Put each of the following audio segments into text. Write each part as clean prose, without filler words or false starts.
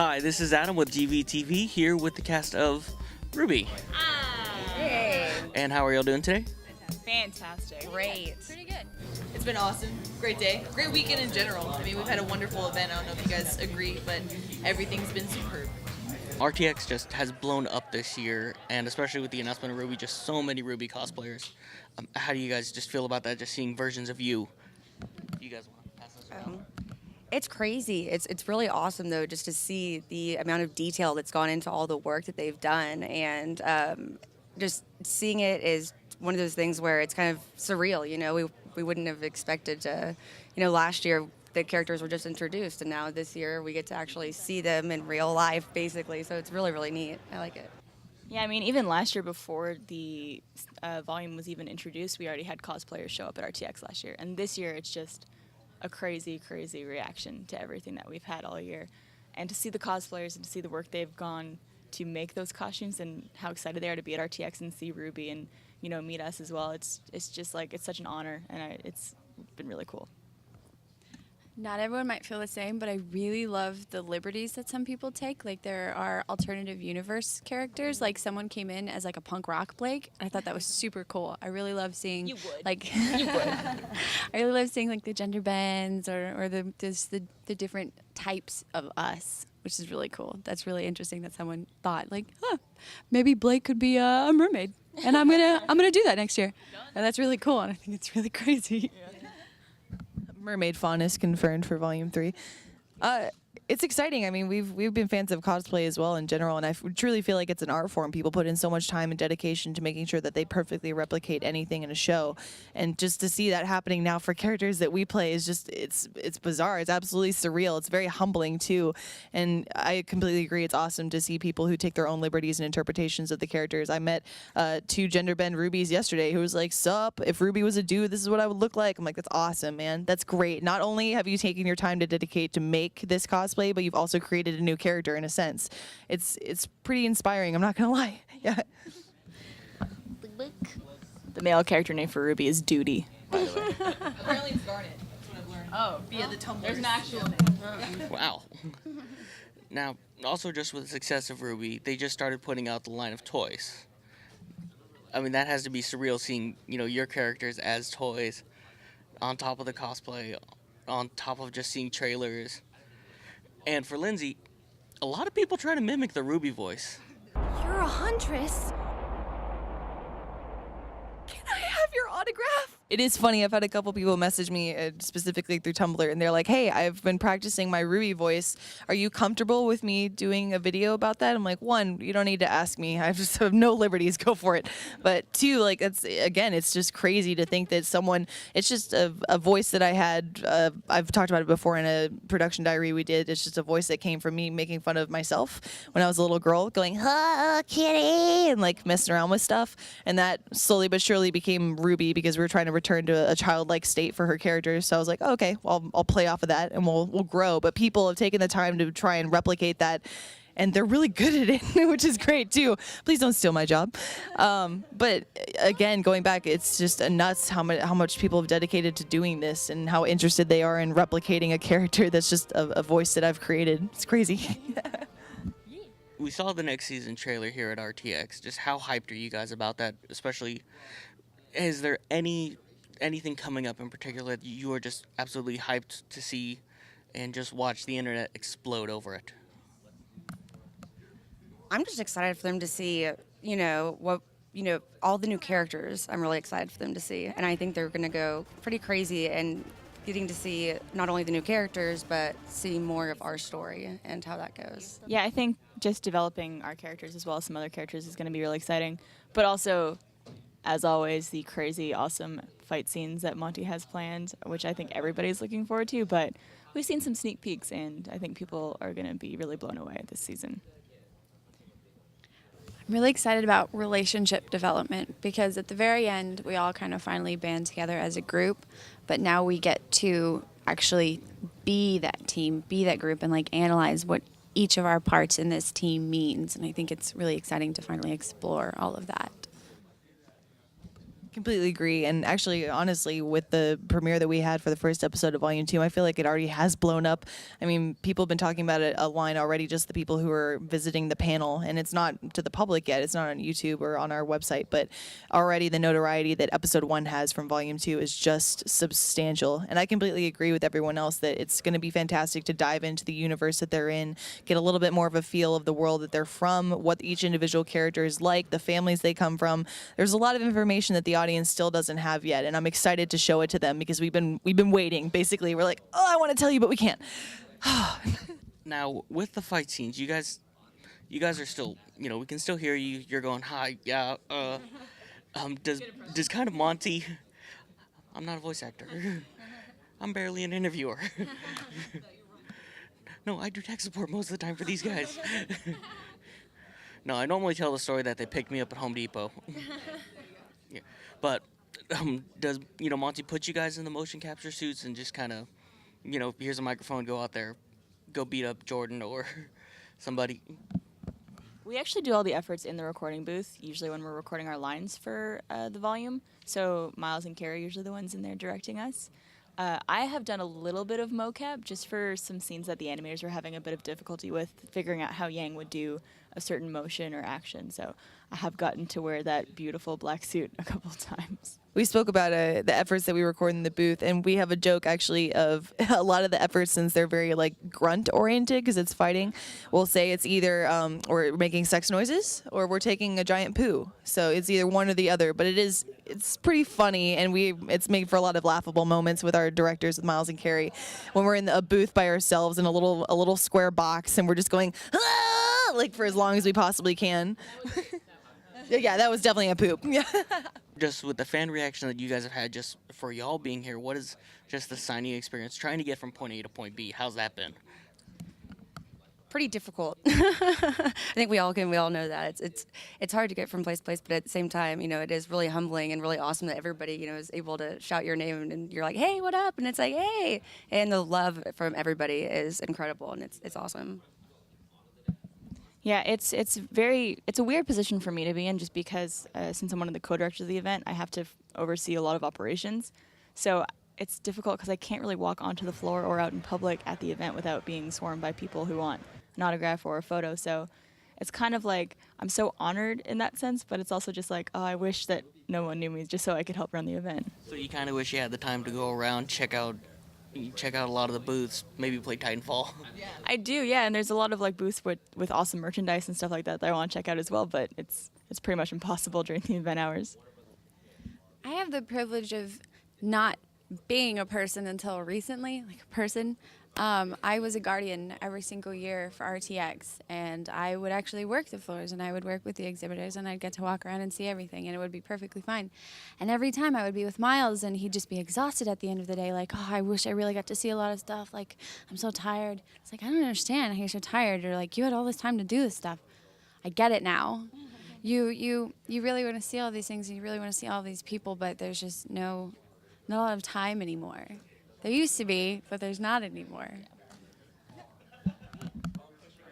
Hi, this is Adam with GVTV here with the cast of RWBY. Hey. And how are y'all doing today? Fantastic. Great. Pretty good. It's been awesome. Great day. Great weekend in general. I mean, we've had a wonderful event. I don't know if you guys agree, but everything's been superb. RTX just has blown up this year, and especially with the announcement of RWBY, just so many RWBY cosplayers. How do you guys just feel about that, just seeing versions of you? You guys want to pass this around? It's crazy. It's really awesome, though, just to see the amount of detail that's gone into all the work that they've done. And just seeing it is one of those things where it's kind of surreal. You know, we wouldn't have expected to, last year the characters were just introduced, and now this year we get to actually see them in real life, basically. So it's really, really neat. I like it. Yeah, I mean, even last year before the volume was even introduced, we already had cosplayers show up at RTX last year. And this year it's just a crazy, crazy reaction to everything that we've had all year. And to see the cosplayers and to see the work they've gone to make those costumes and how excited they are to be at RTX and see RWBY and, meet us as well. It's just like, it's such an honor, and it's been really cool. Not everyone might feel the same, but I really love the liberties that some people take. Like, there are alternative universe characters. Like, someone came in as like a punk rock Blake, and I thought that was super cool. I really love seeing You would. like You would. I really love seeing like the gender bends or the different types of us, which is really cool. That's really interesting that someone thought like, maybe Blake could be a mermaid, and I'm gonna do that next year, and that's really cool, and I think it's really crazy. Mermaid fawn is confirmed for Volume 3. It's exciting. I mean, we've been fans of cosplay as well in general, and I truly feel like it's an art form. People put in so much time and dedication to making sure that they perfectly replicate anything in a show, and just to see that happening now for characters that we play is just it's bizarre. It's absolutely surreal. It's very humbling too, and I completely agree. It's awesome to see people who take their own liberties and interpretations of the characters. I met 2 gender bend rubies yesterday who was like, "Sup? If RWBY was a dude, this is what I would look like." I'm like, "That's awesome, man. That's great. Not only have you taken your time to dedicate to make this cosplay, but you've also created a new character in a sense." It's pretty inspiring, I'm not gonna lie. Yeah. The male character name for RWBY is Duty, by the way. Apparently it's Garnet. That's what I've learned. Oh, Via the Tumblr. There's an actual name. Wow. Now, also just with the success of RWBY, they just started putting out the line of toys. I mean, that has to be surreal seeing, your characters as toys on top of the cosplay, on top of just seeing trailers. And for Lindsay, a lot of people try to mimic the RWBY voice. You're a huntress. Can I have your autograph? It is funny. I've had a couple people message me specifically through Tumblr, and they're like, "Hey, I've been practicing my RWBY voice. Are you comfortable with me doing a video about that?" I'm like, 1, you don't need to ask me. I just have no liberties. Go for it. But 2, like, it's just crazy to think that someone, it's just a voice that I had. I've talked about it before in a production diary we did. It's just a voice that came from me making fun of myself when I was a little girl, going, "Oh, kitty," and like messing around with stuff. And that slowly but surely became RWBY because we were trying to return to a childlike state for her character. So I was like, oh, okay, well, I'll play off of that and we'll grow. But people have taken the time to try and replicate that, and they're really good at it, which is great too. Please don't steal my job. But again, going back, it's just nuts how much people have dedicated to doing this and how interested they are in replicating a character that's just a voice that I've created. It's crazy. We saw the next season trailer here at RTX. Just how hyped are you guys about that? Especially, is there anything coming up in particular that you are just absolutely hyped to see and just watch the internet explode over it? I'm just excited for them to see, all the new characters. I'm really excited for them to see. And I think they're going to go pretty crazy and getting to see not only the new characters, but see more of our story and how that goes. Yeah, I think just developing our characters as well as some other characters is going to be really exciting. But also, as always, the crazy, awesome fight scenes that Monty has planned, which I think everybody's looking forward to. But we've seen some sneak peeks, and I think people are going to be really blown away this season. I'm really excited about relationship development because at the very end, we all kind of finally band together as a group, but now we get to actually be that team, be that group, and like analyze what each of our parts in this team means. And I think it's really exciting to finally explore all of that. Completely agree. And actually, honestly, with the premiere that we had for the first episode of Volume 2, I feel like it already has blown up. I mean, people have been talking about it a line already, just the people who are visiting the panel. And it's not to the public yet. It's not on YouTube or on our website. But already the notoriety that episode 1 has from Volume 2 is just substantial. And I completely agree with everyone else that it's going to be fantastic to dive into the universe that they're in, get a little bit more of a feel of the world that they're from, what each individual character is like, the families they come from. There's a lot of information that the audience still doesn't have yet, and I'm excited to show it to them because we've been waiting. Basically, we're like, oh, I want to tell you, but we can't. Now, with the fight scenes, you guys are still, we can still hear you. You're going, hi, yeah, does kind of Monty, I'm not a voice actor. I'm barely an interviewer. No, I do tech support most of the time for these guys. No, I normally tell the story that they picked me up at Home Depot. Yeah. But does Monty put you guys in the motion capture suits and just kind of, here's a microphone, go out there, go beat up Jordan or somebody? We actually do all the efforts in the recording booth, usually when we're recording our lines for the volume. So Miles and Carrie are usually the ones in there directing us. I have done a little bit of mocap just for some scenes that the animators were having a bit of difficulty with figuring out how Yang would do a certain motion or action. So I have gotten to wear that beautiful black suit a couple times. We spoke about the efforts that we record in the booth, and we have a joke actually of a lot of the efforts, since they're very like grunt oriented because it's fighting. We'll say it's either we're making sex noises or we're taking a giant poo. So it's either one or the other, but it's pretty funny, and it's made for a lot of laughable moments with our directors, with Miles and Carrie, when we're in a booth by ourselves in a little square box, and we're just going ah! Like for as long as we possibly can. Yeah, that was definitely a poop. Yeah. Just with the fan reaction that you guys have had just for y'all being here, what is just the signing experience trying to get from point A to point B? How's that been? Pretty difficult. I think we all know that it's hard to get from place to place, but at the same time, it is really humbling and really awesome that everybody, is able to shout your name and you're like, hey, what up? And it's like, hey, and the love from everybody is incredible, and it's awesome. Yeah, it's a weird position for me to be in, just because since I'm one of the co-directors of the event, I have to oversee a lot of operations. So it's difficult because I can't really walk onto the floor or out in public at the event without being swarmed by people who want an autograph or a photo. So it's kind of like I'm so honored in that sense, but it's also just like, oh, I wish that no one knew me just so I could help run the event. So you kind of wish you had the time to go around, check out a lot of the booths, maybe play Titanfall. I do, yeah, and there's a lot of like booths with awesome merchandise and stuff like that I want to check out as well, but it's pretty much impossible during the event hours. I have the privilege of not being a person until recently, like a person. I was a guardian every single year for RTX, and I would actually work the floors, and I would work with the exhibitors, and I'd get to walk around and see everything, and it would be perfectly fine. And every time I would be with Miles, and he'd just be exhausted at the end of the day, like, oh, I wish I really got to see a lot of stuff, like, I'm so tired. It's like, I don't understand how you're so tired, or like, you had all this time to do this stuff. I get it now. You really want to see all these things, and you really want to see all these people, but there's just not a lot of time anymore. There used to be, but there's not anymore.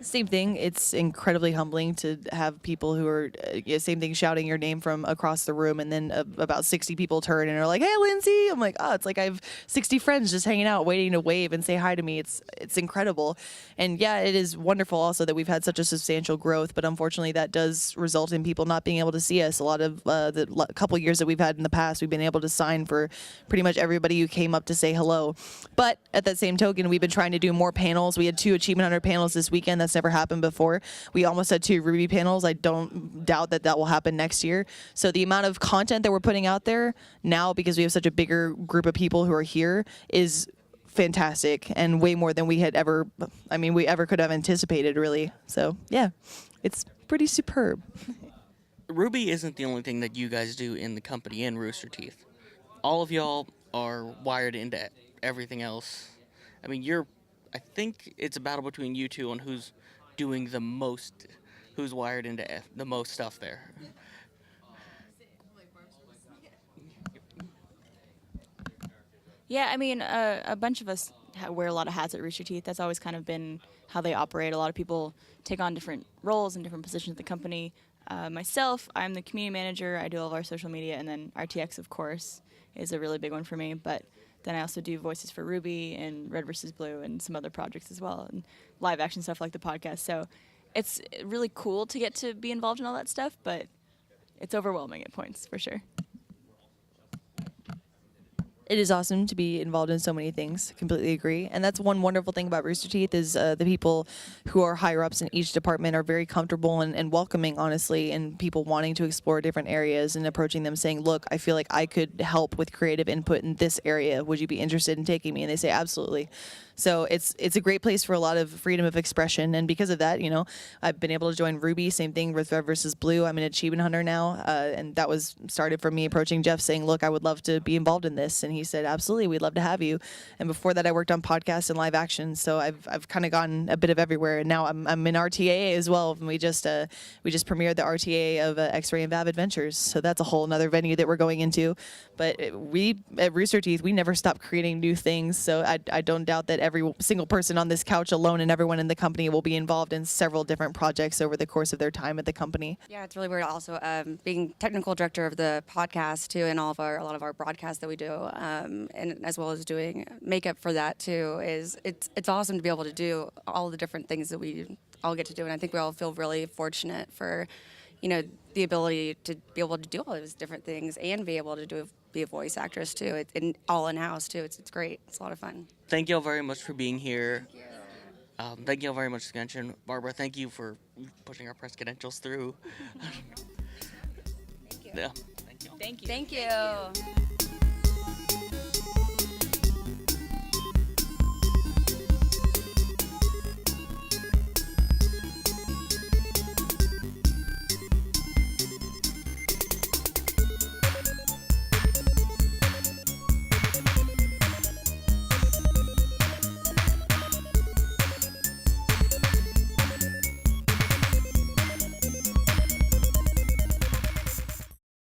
Same thing. It's incredibly humbling to have people who are, same thing, shouting your name from across the room, and then about 60 people turn and are like, hey, Lindsay. I'm like, oh, it's like I have 60 friends just hanging out, waiting to wave and say hi to me. It's incredible. And yeah, it is wonderful also that we've had such a substantial growth, but unfortunately that does result in people not being able to see us. A lot of the couple years that we've had in the past, we've been able to sign for pretty much everybody who came up to say hello. But at that same token, we've been trying to do more panels. We had 2 Achievement Hunter panels this weekend. That's never happened before. We almost had 2 RWBY panels. I don't doubt that will happen next year. So the amount of content that we're putting out there now, because we have such a bigger group of people who are here, is fantastic, and way more than we ever could have anticipated, really. So yeah, it's pretty superb. RWBY isn't the only thing that you guys do in the company in Rooster Teeth. All of y'all are wired into everything else. I mean, I think it's a battle between you two on who's doing the most, who's wired into the most stuff there. Yeah, I mean, a bunch of us wear a lot of hats at Rooster Teeth. That's always kind of been how they operate. A lot of people take on different roles and different positions at the company. Myself, I'm the community manager. I do all of our social media, and then RTX, of course, is a really big one for me. But then I also do voices for RWBY and Red vs. Blue and some other projects as well, and live action stuff like the podcast. So it's really cool to get to be involved in all that stuff, but it's overwhelming at points, for sure. It is awesome to be involved in so many things. Completely agree. And that's one wonderful thing about Rooster Teeth is the people who are higher ups in each department are very comfortable and welcoming, honestly, and people wanting to explore different areas and approaching them saying, look, I feel like I could help with creative input in this area. Would you be interested in taking me? And they say, absolutely. So it's a great place for a lot of freedom of expression. And because of that, you know, I've been able to join RWBY, same thing with Red vs. Blue. I'm an achievement hunter now. And that was started from me approaching Jeff saying, look, I would love to be involved in this. And he said, absolutely, we'd love to have you. And before that, I worked on podcasts and live action. So I've kind of gotten a bit of everywhere. And now I'm in RTA as well. And we just premiered the RTA of X-Ray and Vav Adventures. So that's a whole nother venue that we're going into. But we at Rooster Teeth, we never stop creating new things. So I don't doubt that every single person on this couch alone and everyone in the company will be involved in several different projects over the course of their time at the company. Yeah, it's really weird. Also, being technical director of the podcast too, and a lot of our broadcasts that we do, and as well as doing makeup for that too, it's awesome to be able to do all the different things that we all get to do, and I think we all feel really fortunate for, you know, the ability to be able to do all those different things and be able to be a voice actress too. It's all in house too. It's great. It's a lot of fun. Thank you all very much for being here. Thank you all very much, Scansion. Barbara, thank you for pushing our press credentials through. Thank you. Yeah. Thank you. Thank you. Thank you.